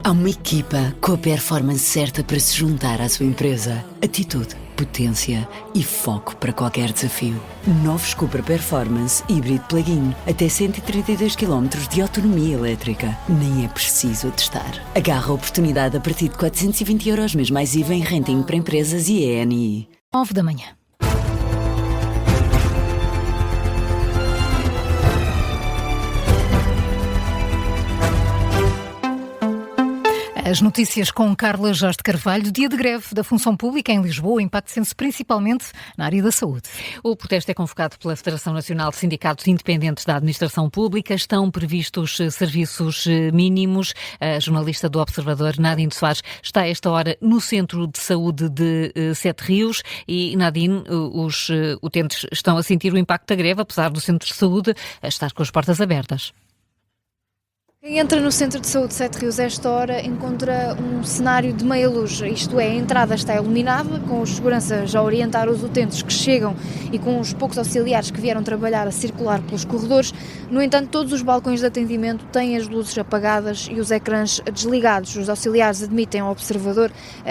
Há uma equipa com a performance certa para se juntar à sua empresa. Atitude, potência e foco para qualquer desafio. Novos Cupra Performance Hybrid Plug-in. Até 132 km de autonomia elétrica. Nem é preciso testar. Agarra a oportunidade a partir de 420 € mês mais IVA em renting para empresas e ENI. 9 da manhã. As notícias com Carla Jorge de Carvalho. Dia de greve da função pública em Lisboa, o impacto sente-se principalmente na área da saúde. O protesto é convocado pela Federação Nacional de Sindicatos Independentes da Administração Pública. Estão previstos serviços mínimos. A jornalista do Observador, Nadine Soares, está a esta hora no Centro de Saúde de Sete Rios. E, Nadine, os utentes estão a sentir o impacto da greve, apesar do Centro de Saúde estar com as portas abertas. Quem entra no Centro de Saúde de Sete Rios a esta hora encontra um cenário de meia luz, isto é, a entrada está iluminada, com os seguranças a orientar os utentes que chegam e com os poucos auxiliares que vieram trabalhar a circular pelos corredores. No entanto, todos os balcões de atendimento têm as luzes apagadas e os ecrãs desligados. Os auxiliares admitem ao observador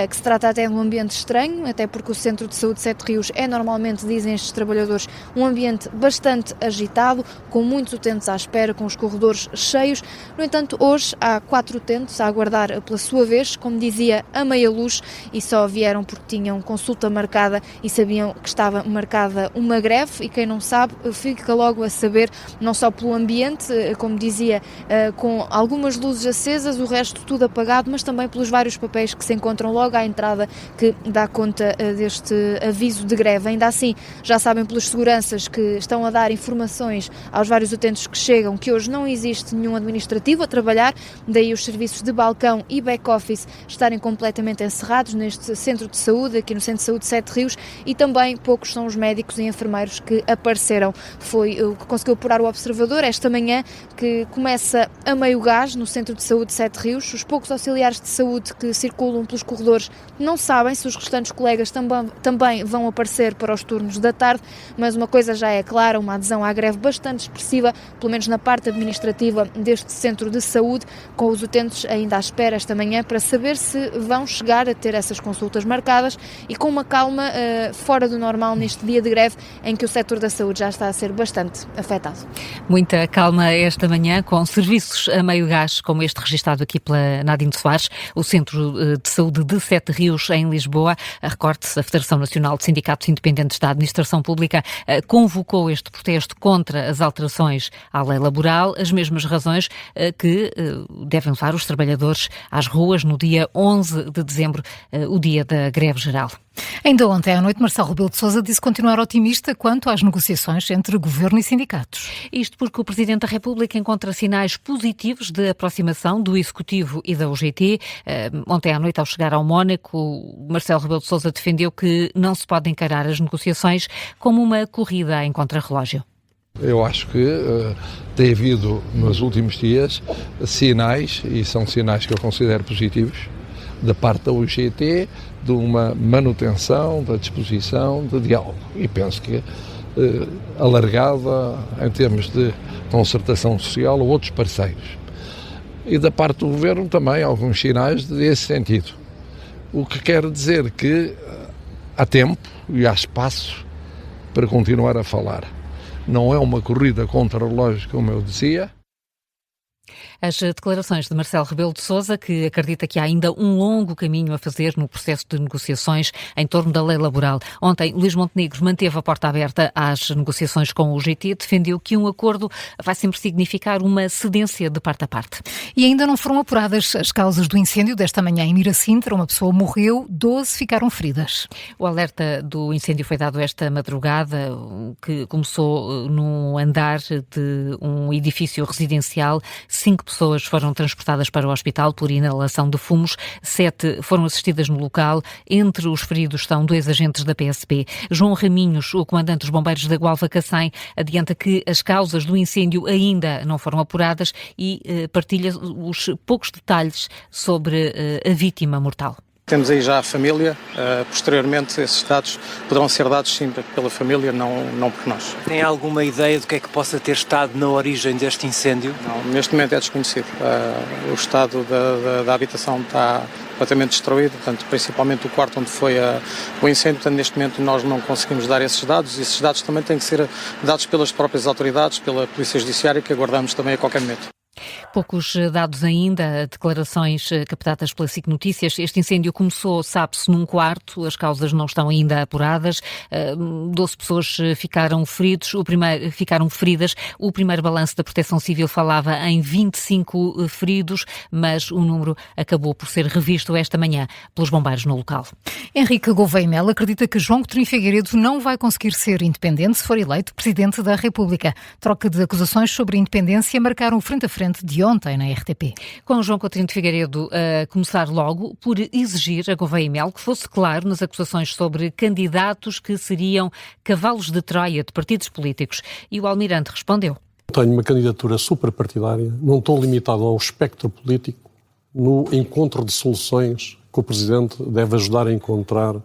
que se trata até de um ambiente estranho, até porque o Centro de Saúde de Sete Rios é normalmente, dizem estes trabalhadores, um ambiente bastante agitado, com muitos utentes à espera, com os corredores cheios. No entanto, hoje há 4 utentes a aguardar pela sua vez, como dizia, a meia luz, e só vieram porque tinham consulta marcada e sabiam que estava marcada uma greve. E quem não sabe, fica logo a saber, não só pelo ambiente, como dizia, com algumas luzes acesas, o resto tudo apagado, mas também pelos vários papéis que se encontram logo à entrada que dá conta deste aviso de greve. Ainda assim, já sabem pelos seguranças que estão a dar informações aos vários utentes que chegam que hoje não existe nenhum administrativo a trabalhar, daí os serviços de balcão e back-office estarem completamente encerrados neste centro de saúde, aqui no Centro de Saúde de Sete Rios, e também poucos são os médicos e enfermeiros que apareceram. Foi o que conseguiu apurar o Observador esta manhã, que começa a meio gás no Centro de Saúde de Sete Rios. Os poucos auxiliares de saúde que circulam pelos corredores não sabem se os restantes colegas também vão aparecer para os turnos da tarde, mas uma coisa já é clara, uma adesão à greve bastante expressiva, pelo menos na parte administrativa deste centro de saúde, com os utentes ainda à espera esta manhã para saber se vão chegar a ter essas consultas marcadas, e com uma calma fora do normal neste dia de greve em que o setor da saúde já está a ser bastante afetado. Muita calma esta manhã, com serviços a meio gás, como este registado aqui pela Nadine Soares, o Centro de Saúde de Sete Rios, em Lisboa. A Recorte, a Federação Nacional de Sindicatos Independentes da Administração Pública, convocou este protesto contra as alterações à lei laboral, as mesmas razões que devem levar os trabalhadores às ruas no dia 11 de dezembro, o dia da greve geral. Ainda ontem à noite, Marcelo Rebelo de Sousa disse continuar otimista quanto às negociações entre governo e sindicatos. Isto porque o Presidente da República encontra sinais positivos de aproximação do Executivo e da UGT. Ontem à noite, ao chegar ao Mónaco, Marcelo Rebelo de Sousa defendeu que não se pode encarar as negociações como uma corrida em contrarrelógio. Eu acho que tem havido nos últimos dias sinais, e são sinais que eu considero positivos, da parte da UGT, de uma manutenção da disposição de diálogo. E penso que alargada em termos de concertação social a outros parceiros. E da parte do Governo também alguns sinais desse sentido. O que quer dizer que há tempo e há espaço para continuar a falar. Não é uma corrida contra o relógio, como eu dizia. As declarações de Marcelo Rebelo de Sousa, que acredita que há ainda um longo caminho a fazer no processo de negociações em torno da lei laboral. Ontem, Luís Montenegro manteve a porta aberta às negociações com o UGT, defendeu que um acordo vai sempre significar uma cedência de parte a parte. E ainda não foram apuradas as causas do incêndio desta manhã em Miracintra. Uma pessoa morreu, 12 ficaram feridas. O alerta do incêndio foi dado esta madrugada, que começou no andar de um edifício residencial. 5 pessoas foram transportadas para o hospital por inalação de fumos, 7 foram assistidas no local. Entre os feridos estão 2 agentes da PSP. João Raminhos, o comandante dos bombeiros da Gualva Cacém, adianta que as causas do incêndio ainda não foram apuradas e partilha os poucos detalhes sobre a vítima mortal. Temos aí já a família, posteriormente esses dados poderão ser dados sim pela família, não por nós. Tem alguma ideia do que é que possa ter estado na origem deste incêndio? Não, neste momento é desconhecido. O estado da habitação está completamente destruído, portanto, principalmente o quarto onde foi o incêndio, portanto, neste momento nós não conseguimos dar esses dados. Esses dados também têm que ser dados pelas próprias autoridades, pela Polícia Judiciária, que aguardamos também a qualquer momento. Poucos dados ainda, declarações captadas pela SIC Notícias. Este incêndio começou, sabe-se, num quarto, as causas não estão ainda apuradas, 12 pessoas ficaram feridas. O primeiro balanço da Proteção Civil falava em 25 feridos, mas o número acabou por ser revisto esta manhã pelos bombeiros no local. Henrique Gouveia Melo acredita que João Coutinho Figueiredo não vai conseguir ser independente se for eleito Presidente da República. Troca de acusações sobre independência marcaram frente a frente de ontem na RTP. Com João Coutinho de Figueiredo a começar logo por exigir a Gouveia Melo que fosse claro nas acusações sobre candidatos que seriam cavalos de Troia de partidos políticos. E o Almirante respondeu. Tenho uma candidatura superpartidária, não estou limitado ao espectro político, no encontro de soluções que o Presidente deve ajudar a encontrar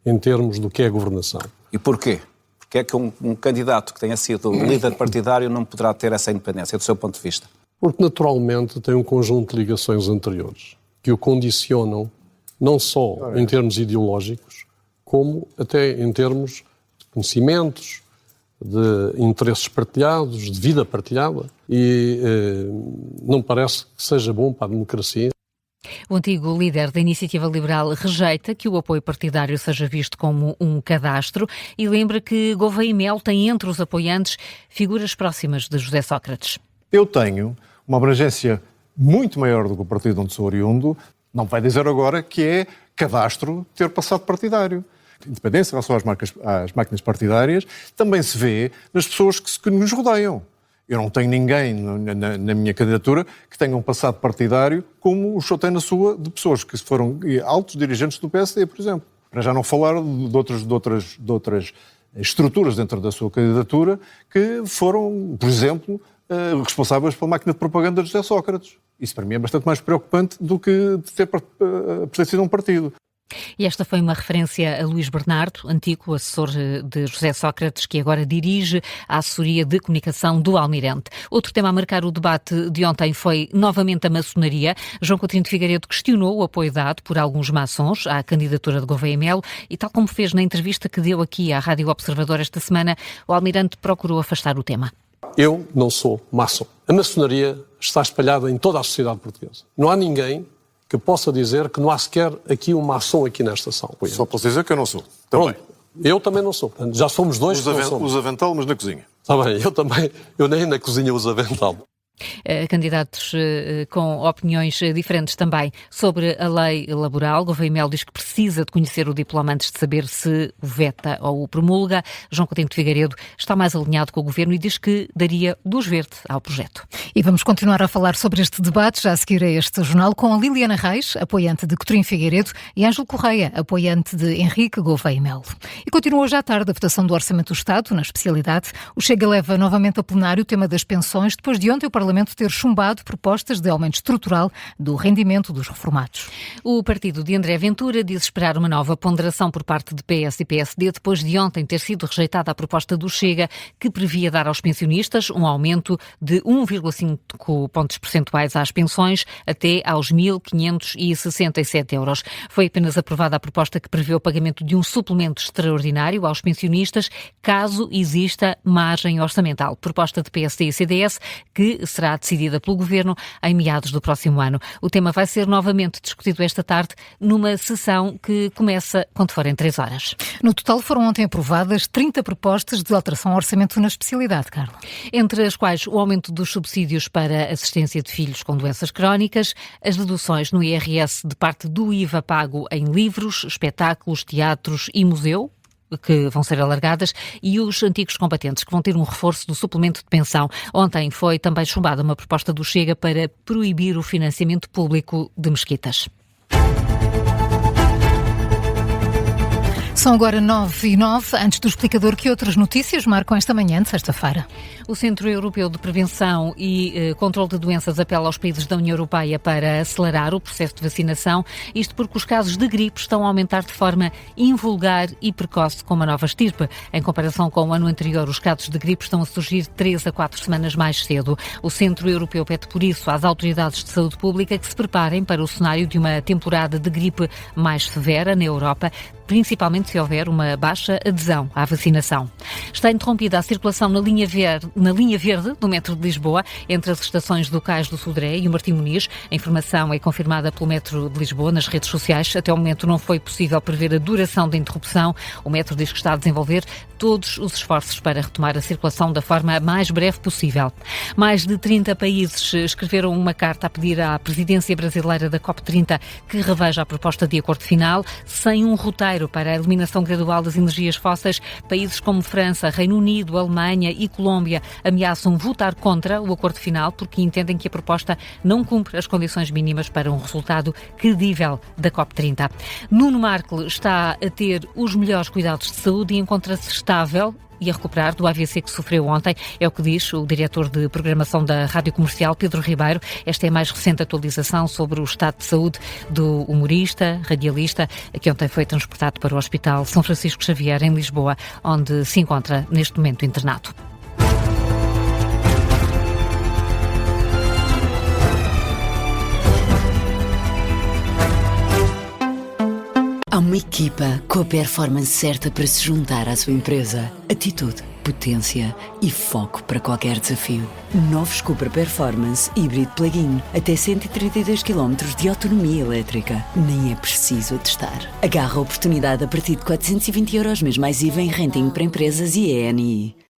em termos do que é a governação. E porquê? Porque é que um candidato que tenha sido líder partidário não poderá ter essa independência, do seu ponto de vista? Porque, naturalmente, tem um conjunto de ligações anteriores que o condicionam não só em termos ideológicos, como até em termos de conhecimentos, de interesses partilhados, de vida partilhada, e não parece que seja bom para a democracia. O antigo líder da Iniciativa Liberal rejeita que o apoio partidário seja visto como um cadastro e lembra que Gouveia Melo tem entre os apoiantes figuras próximas de José Sócrates. Eu tenho uma abrangência muito maior do que o partido onde sou oriundo. Não vai dizer agora que é cadastro ter passado partidário. Independência em relação às máquinas partidárias também se vê nas pessoas que nos rodeiam. Eu não tenho ninguém na minha candidatura que tenha um passado partidário como o senhor tem na sua, de pessoas que foram altos dirigentes do PSD, por exemplo. Para já não falar de outras estruturas dentro da sua candidatura que foram, por exemplo, responsáveis pela máquina de propaganda de José Sócrates. Isso para mim é bastante mais preocupante do que de ter pertencido a um partido. E esta foi uma referência a Luís Bernardo, antigo assessor de José Sócrates, que agora dirige a assessoria de comunicação do Almirante. Outro tema a marcar o debate de ontem foi novamente a maçonaria. João Coutinho de Figueiredo questionou o apoio dado por alguns maçons à candidatura de Gouveia Melo e, tal como fez na entrevista que deu aqui à Rádio Observador esta semana, o Almirante procurou afastar o tema. Eu não sou maçom. A maçonaria está espalhada em toda a sociedade portuguesa. Não há ninguém que possa dizer que não há sequer aqui um maçom aqui nesta ação. Só posso dizer que eu não sou. Também. Pronto, eu também não sou. Já somos dois que não somos. Usa avental, mas na cozinha. Está bem, eu também. Eu nem na cozinha uso avental. Candidatos com opiniões diferentes também sobre a lei laboral. Gouveia Melo diz que precisa de conhecer o diploma antes de saber se o veta ou o promulga. João Coutinho de Figueiredo está mais alinhado com o Governo e diz que daria luz verde ao projeto. E vamos continuar a falar sobre este debate, já a seguir a este jornal, com a Liliana Reis, apoiante de Coutinho Figueiredo, e Ângelo Correia, apoiante de Henrique Gouveia Melo. E continua hoje à tarde a votação do Orçamento do Estado, na especialidade. O Chega leva novamente a plenário o tema das pensões, depois de ontem o Parlamento ter chumbado propostas de aumento estrutural do rendimento dos reformados. O partido de André Ventura diz esperar uma nova ponderação por parte de PS e PSD depois de ontem ter sido rejeitada a proposta do Chega, que previa dar aos pensionistas um aumento de 1,5 pontos percentuais às pensões até aos 1.567 euros. Foi apenas aprovada a proposta que prevê o pagamento de um suplemento extraordinário aos pensionistas caso exista margem orçamental. Proposta de PSD e CDS que será decidida pelo Governo em meados do próximo ano. O tema vai ser novamente discutido esta tarde numa sessão que começa quando forem 3 horas. No total foram ontem aprovadas 30 propostas de alteração ao orçamento na especialidade, Carla. Entre as quais o aumento dos subsídios para assistência de filhos com doenças crónicas, as deduções no IRS de parte do IVA pago em livros, espetáculos, teatros e museu, que vão ser alargadas, e os antigos combatentes, que vão ter um reforço do suplemento de pensão. Ontem foi também chumbada uma proposta do Chega para proibir o financiamento público de mesquitas. São agora 9h09. Antes do explicador, que outras notícias marcam esta manhã de sexta-feira? O Centro Europeu de Prevenção e Controlo de Doenças apela aos países da União Europeia para acelerar o processo de vacinação, isto porque os casos de gripe estão a aumentar de forma invulgar e precoce com uma nova estirpe. Em comparação com o ano anterior, os casos de gripe estão a surgir 3 a 4 semanas mais cedo. O Centro Europeu pede por isso às autoridades de saúde pública que se preparem para o cenário de uma temporada de gripe mais severa na Europa, principalmente se houver uma baixa adesão à vacinação. Está interrompida a circulação na linha verde do metro de Lisboa, entre as estações do Cais do Sodré e o Martim Muniz. A informação é confirmada pelo metro de Lisboa nas redes sociais. Até o momento não foi possível prever a duração da interrupção. O metro diz que está a desenvolver todos os esforços para retomar a circulação da forma mais breve possível. Mais de 30 países escreveram uma carta a pedir à presidência brasileira da COP30 que reveja a proposta de acordo final, sem um roteiro para a eliminação gradual das energias fósseis. Países como França, Reino Unido, Alemanha e Colômbia ameaçam votar contra o acordo final porque entendem que a proposta não cumpre as condições mínimas para um resultado credível da COP30. Nuno Markle está a ter os melhores cuidados de saúde e encontra-se estável e a recuperar do AVC que sofreu ontem, é o que diz o diretor de programação da Rádio Comercial, Pedro Ribeiro. Esta é a mais recente atualização sobre o estado de saúde do humorista, radialista, que ontem foi transportado para o Hospital São Francisco Xavier, em Lisboa, onde se encontra neste momento internado. Há uma equipa com a performance certa para se juntar à sua empresa. Atitude, potência e foco para qualquer desafio. Novos Cupra Performance Hybrid Plug-in. Até 132 km de autonomia elétrica. Nem é preciso testar. Agarra a oportunidade a partir de 420 € mês mais IVA em renting para empresas e ENI.